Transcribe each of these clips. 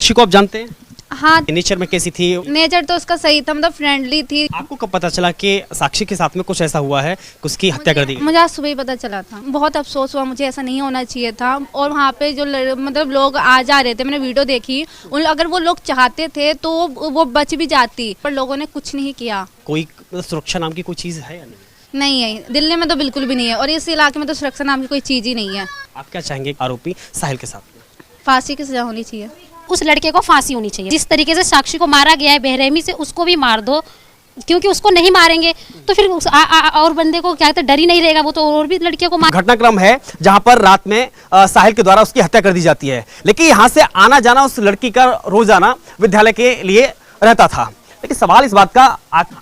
साक्षी को आप जानते हैं? हाँ, नेचर में कैसी थी? नेचर तो उसका सही था, मतलब फ्रेंडली थी। आपको कब पता चला कि साक्षी के साथ में कुछ ऐसा हुआ है कि उसकी हत्या कर दी गई? मुझे आज सुबह ही पता चला था। बहुत अफसोस हुआ, मुझे ऐसा नहीं होना चाहिए था। और वहाँ पे जो मतलब लोग आ जा रहे थे, मैंने वीडियो देखी, अगर वो लोग चाहते थे तो वो बच भी जाती, पर लोगों ने कुछ नहीं किया। कोई सुरक्षा नाम की कोई चीज है या नहीं? नहीं है, दिल्ली में तो बिल्कुल भी नहीं है, और इस इलाके में तो सुरक्षा नाम की कोई चीज ही नहीं है। आप क्या चाहेंगे आरोपी साहिल के साथ में? फांसी की सजा होनी चाहिए। उस लड़के को फांसी होनी चाहिए। जिस तरीके से साक्षी को मारा गया है बेरहमी से, उसको भी मार दो, क्योंकि उसको नहीं मारेंगे तो फिर और बंदे को क्या कहते डर ही नहीं रहेगा, वो तो और भी लड़कियों को मार। घटनाक्रम है जहां पर रात में साहिल के द्वारा उसकी हत्या कर दी जाती है, लेकिन यहां से आना जाना उस लड़की का रोजाना विद्यालय के लिए रहता था। लेकिन सवाल इस बात का,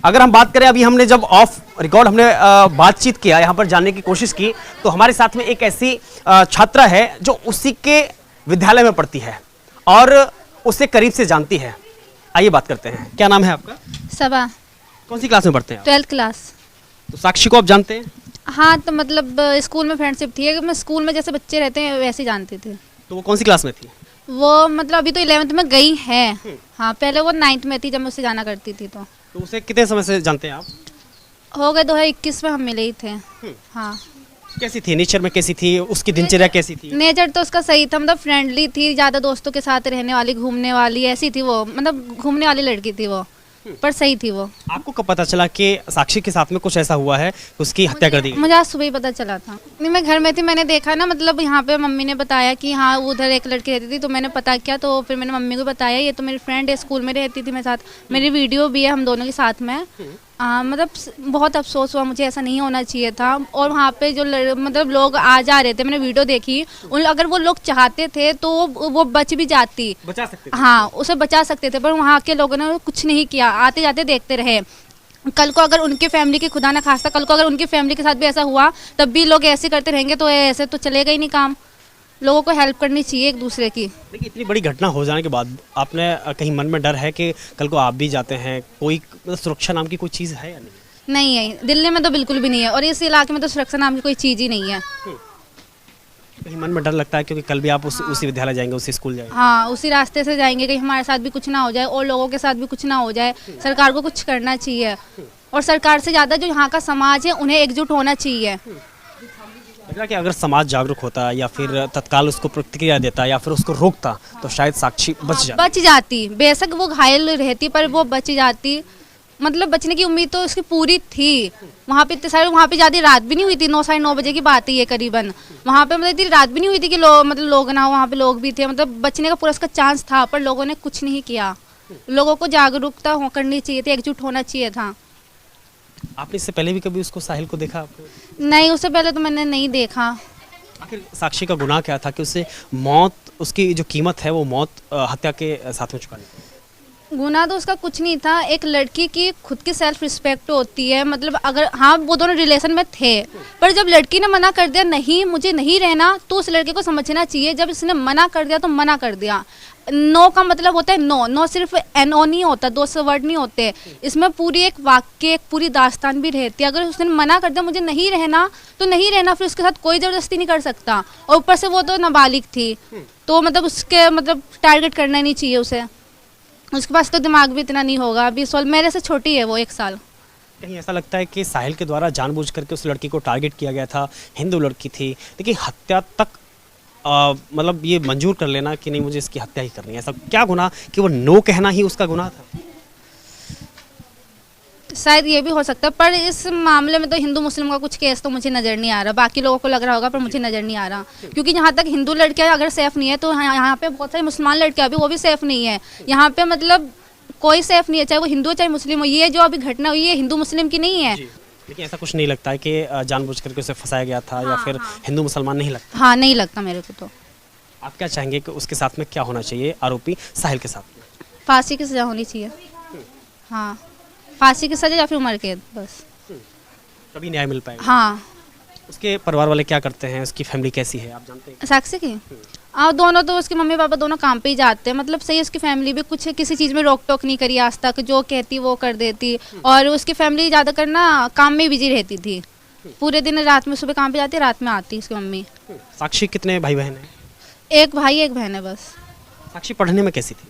अगर हम बात करें, अभी हमने जब ऑफ रिकॉर्ड हमने बातचीत किया, यहाँ पर जानने की कोशिश की, तो हमारे साथ में एक ऐसी छात्रा है जो उसी के विद्यालय में पढ़ती है और उसे करीब से जानती है। आइए बात करते हैं। क्या नाम है आपका? सबा। कौन सी क्लास में पढ़ते हैं आप? 12th class. तो साक्षी को आप जानते हैं? हाँ, तो मतलब स्कूल में फ्रेंडशिप थी, मैं स्कूल में जैसे बच्चे रहते हैं वैसे ही जानती थी। तो वो कौन सी क्लास में थी? वो मतलब अभी तो 11th में गई है। हाँ, पहले वो 9th में थी जब मैं उससे जाना करती थी। तो उसे कितने समय से जानते हैं आप? हो गए 2021 में हम मिले ही थे। हाँ। कैसी थी? नेचर में कैसी थी? उसकी दिनचर्या कैसी थी? नेचर तो उसका सही था, मतलब फ्रेंडली थी, ज़्यादा दोस्तों के साथ रहने वाली, घूमने वाली, ऐसी थी वो, मतलब घूमने वाली लड़की थी वो, पर सही थी वो। आपको कब पता चला कि साक्षी के साथ में कुछ ऐसा हुआ है कि उसकी हत्या कर दी गई? मुझे आज सुबह ही पता चला था। नहीं, मैं घर में थी, मैंने देखा ना, मतलब यहाँ पे मम्मी ने बताया कि हाँ उधर एक लड़की रहती थी, तो मैंने पता किया, तो फिर मैंने मम्मी को बताया, ये तो मेरी फ्रेंड है, स्कूल में रहती थी मेरे साथ, मेरी वीडियो भी है हम दोनों के साथ में। मतलब बहुत अफसोस हुआ, मुझे ऐसा नहीं होना चाहिए था। और वहाँ पे जो मतलब लोग आ जा रहे थे, मैंने वीडियो देखी, अगर वो लोग चाहते थे तो वो बच भी जाती, बचा सकते थे? हाँ, उसे बचा सकते थे, पर वहाँ के लोगों ने कुछ नहीं किया, आते जाते देखते रहे। कल को अगर उनके फैमिली की, खुदा ना खास्ता, कल को अगर उनकी फैमिली के साथ भी ऐसा हुआ, तब भी लोग ऐसे करते रहेंगे, तो ऐसे तो चलेगा ही नहीं काम। लोगों को हेल्प करनी चाहिए एक दूसरे की। देखिए, इतनी बड़ी घटना हो जाने के बाद आपने कहीं मन में डर है कि कल को आप भी जाते हैं, कोई मतलब सुरक्षा नाम की कोई चीज़ है या नहीं? नहीं है, दिल्ली में तो बिल्कुल भी नहीं है, और इस इलाके में तो सुरक्षा नाम की कोई चीज़ ही नहीं है। कहीं मन में डर लगता है क्योंकि कल भी आप उसी विद्यालय जाएंगे, उसी स्कूल जाएंगे? हाँ, उसी रास्ते से जाएंगे, कहीं हमारे साथ भी कुछ ना हो जाए और लोगों के साथ भी कुछ ना हो जाए। सरकार को कुछ करना चाहिए, और सरकार से ज़्यादा जो यहाँ का समाज है उन्हें एकजुट होना चाहिए। लग रहा है कि अगर समाज जागरूक होता या फिर तत्काल उसको प्रतिक्रिया देता या फिर उसको रोकता तो शायद साक्षी बच जाती। बेशक वो घायल रहती, पर वो बच जाती, मतलब बचने की उम्मीद तो उसकी पूरी थी। वहाँ पे इतने सारे, वहाँ पे ज़्यादा रात भी नहीं हुई थी, 9 साढ़े 9 बजे की बात है ये करीबन। वहाँ पे मतलब इतनी रात भी नहीं हुई थी कि लोग ना हो, वहाँ पे लोग भी थे, मतलब बचने का पूरा उसका चांस था, पर लोगों ने कुछ नहीं किया। लोगों को जागरूकता करनी चाहिए थी, एकजुट होना चाहिए था। आपने इससे पहले भी कभी उसको, साहिल को देखा आपने? नहीं, उससे पहले तो मैंने नहीं देखा। आखिर साक्षी का गुनाह क्या था कि उसे मौत, उसकी जो कीमत है वो मौत हत्या के साथ में चुकानी पड़ी? गुनाह तो उसका कुछ नहीं था। एक लड़की की खुद की सेल्फ रिस्पेक्ट होती है, मतलब अगर हाँ वो दोनों रिलेशन में थे, पर जब लड़की ने मना कर दिया नहीं मुझे नहीं रहना, तो उस लड़के को समझना चाहिए, जब इसने मना कर दिया तो मना कर दिया। नो का मतलब होता है नो, नो सिर्फ एनओ नहीं होता, 2 वर्ड नहीं होते, इसमें पूरी एक वाक्य, एक पूरी दास्तान भी रहती है। अगर उसने मना कर दिया मुझे नहीं रहना तो नहीं रहना, फिर उसके साथ कोई ज़बरदस्ती नहीं कर सकता। और ऊपर से वो तो नाबालिग थी, तो मतलब उसके मतलब टारगेट करना नहीं चाहिए उसे। उसके पास तो दिमाग भी इतना नहीं होगा, अभी 16, मेरे से छोटी है वो 1 साल। कहीं ऐसा लगता है कि साहिल के द्वारा जानबूझ करके उस लड़की को टारगेट किया गया था, हिंदू लड़की थी, लेकिन हत्या तक मतलब ये मंजूर कर लेना कि नहीं मुझे इसकी हत्या ही करनी है, ऐसा क्या गुनाह कि वो नो कहना ही उसका गुनाह था? शायद ये भी हो सकता है, पर इस मामले में तो हिंदू मुस्लिम का कुछ केस तो मुझे नज़र नहीं आ रहा। बाकी लोगों को लग रहा होगा, पर मुझे नज़र नहीं आ रहा, क्योंकि यहाँ तक हिंदू लड़कियाँ अगर सेफ़ नहीं है तो यहाँ पे बहुत सारी मुसलमान लड़कियाँ भी, वो भी सेफ़ नहीं है। यहाँ पे मतलब कोई सेफ़ नहीं है, चाहे वो हिंदू चाहे मुस्लिम हो। ये जो अभी घटना हुई है हिंदू मुस्लिम की नहीं है। लेकिन ऐसा कुछ नहीं लगता है कि जानबूझ करके उसे फंसाया गया था या फिर हिंदू मुसलमान नहीं लगता? हाँ, नहीं लगता मेरे को। तो आप क्या चाहेंगे कि उसके साथ में क्या होना चाहिए, आरोपी साहिल के साथ में? फांसी की सज़ा होनी चाहिए। हाँ, फांसी की सज़ा या फिर उम्र कैद, बस। तभी न्याय मिल पाएगा। हाँ। उसके परिवार वाले क्या करते हैं, उसकी फैमिली कैसी है आप जानते हैं? साक्षी की दोनों तो उसके मम्मी पापा दोनों काम पे ही जाते हैं, मतलब सही। उसकी फैमिली भी कुछ किसी चीज़ में रोक टोक नहीं करी आज तक, जो कहती वो कर देती। और उसकी फैमिली ज़्यादा करना काम में बिजी रहती थी, पूरे दिन, रात में सुबह काम पे जाती, रात में आती उसकी मम्मी। साक्षी कितने भाई बहन हैं? एक भाई एक बहन है बस। साक्षी पढ़ने में कैसी थी?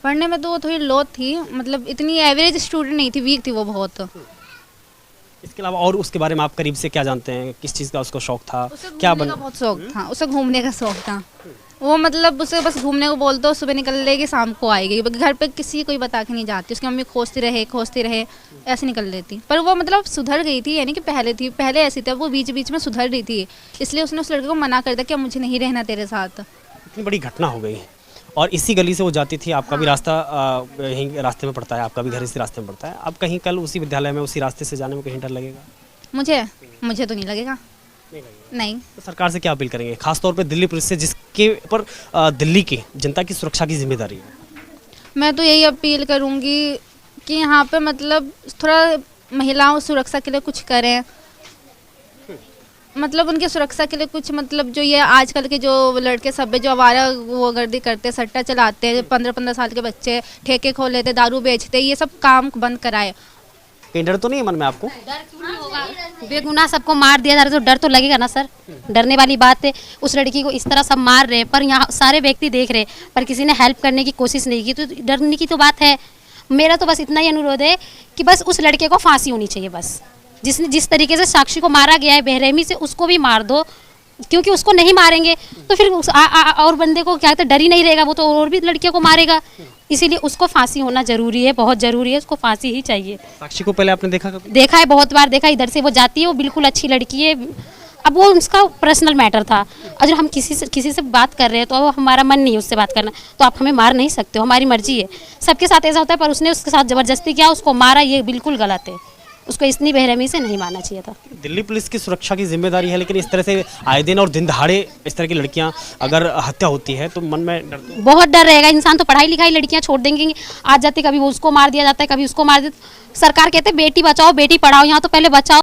पढ़ने में तो वो थोड़ी लो थी, मतलब इतनी एवरेज स्टूडेंट नहीं थी, वीक थी वो बहुत। इसके अलावा और उसके बारे में आप करीब से क्या जानते हैं? किस चीज़ का उसको शौक था? उसे क्या घूमने का बहुत शौक था, उसे घूमने का शौक था। वो मतलब उसे बस घूमने को बोलते हो, सुबह निकल लेगी शाम को आएगी, घर पे किसी कोई बता के नहीं जाती, उसकी मम्मी खोजती रहे ऐसे निकल लेती। पर वो मतलब सुधर गई थी, यानी कि पहले ऐसी थी, अब वो बीच बीच में सुधर रही थी, इसलिए उसने उस लड़के को मना कर दिया कि अब मुझे नहीं रहना तेरे साथ। इतनी बड़ी घटना हो गई और इसी गली से वो जाती थी। आपका भी रास्ता यहीं रास्ते में पड़ता है, आपका भी घर इसी रास्ते में पड़ता है। अब कहीं कल उसी विद्यालय में उसी रास्ते से जाने में कहीं डर लगेगा? मुझे तो नहीं लगेगा, नहीं। तो सरकार से क्या अपील करेंगे, खासतौर पे दिल्ली पुलिस से, जिसके ऊपर दिल्ली की जनता की सुरक्षा की जिम्मेदारी है? मैं तो यही अपील करूँगी कि यहाँ पे मतलब थोड़ा महिलाओं सुरक्षा के लिए कुछ करें, मतलब उनकी सुरक्षा के लिए कुछ, मतलब जो ये आजकल के जो लड़के सब है जो आवारा वो गर्दी करते, सट्टा चलाते हैं, 15-15 साल के बच्चे ठेके खोल लेते, दारू बेचते, ये सब काम बंद कराए। कहीं डर तो नहीं है मन में आपको? डर क्यों नहीं होगा? बेगुनाह सबको मार दिया जा रहा है तो डर तो लगेगा ना सर। डरने वाली बात है, उस लड़की को इस तरह सब मार रहे हैं पर यहाँ सारे व्यक्ति देख रहे हैं पर किसी ने हेल्प करने की कोशिश नहीं की, तो डरने की तो बात है। मेरा तो बस इतना ही अनुरोध है कि बस उस लड़के को फांसी होनी चाहिए बस। जिस तरीके से साक्षी को मारा गया है बेरहमी से, उसको भी मार दो, क्योंकि उसको नहीं मारेंगे तो फिर और बंदे को क्या कहते डर ही नहीं रहेगा, वो तो और भी लड़कियों को मारेगा। इसीलिए उसको फांसी होना जरूरी है, बहुत जरूरी है, उसको फांसी ही चाहिए। साक्षी को पहले आपने देखा कभी? देखा है, बहुत बार देखा, इधर से वो जाती है, वो बिल्कुल अच्छी लड़की है। अब वो उसका पर्सनल मैटर था, अगर हम किसी से बात कर रहे हैं तो अब हमारा मन नहीं है उससे बात करना, तो आप हमें मार नहीं सकते हो, हमारी मर्जी है। सबके साथ ऐसा होता है पर उसने उसके साथ ज़बरदस्ती किया, उसको मारा, ये बिल्कुल गलत है, उसको इतनी बेरहमी से नहीं मारना चाहिए था। दिल्ली पुलिस की सुरक्षा की जिम्मेदारी है, लेकिन इस तरह से आए दिन और दिन दहाड़े इस तरह की लड़कियां अगर हत्या होती है तो मन में डर तो बहुत डर रहेगा। इंसान तो पढ़ाई लिखाई लड़कियां छोड़ देंगे, आज जाते कभी वो उसको मार दिया जाता है, कभी उसको मार देते। सरकार कहते हैं बेटी बचाओ बेटी पढ़ाओ, यहाँ तो पहले बचाओ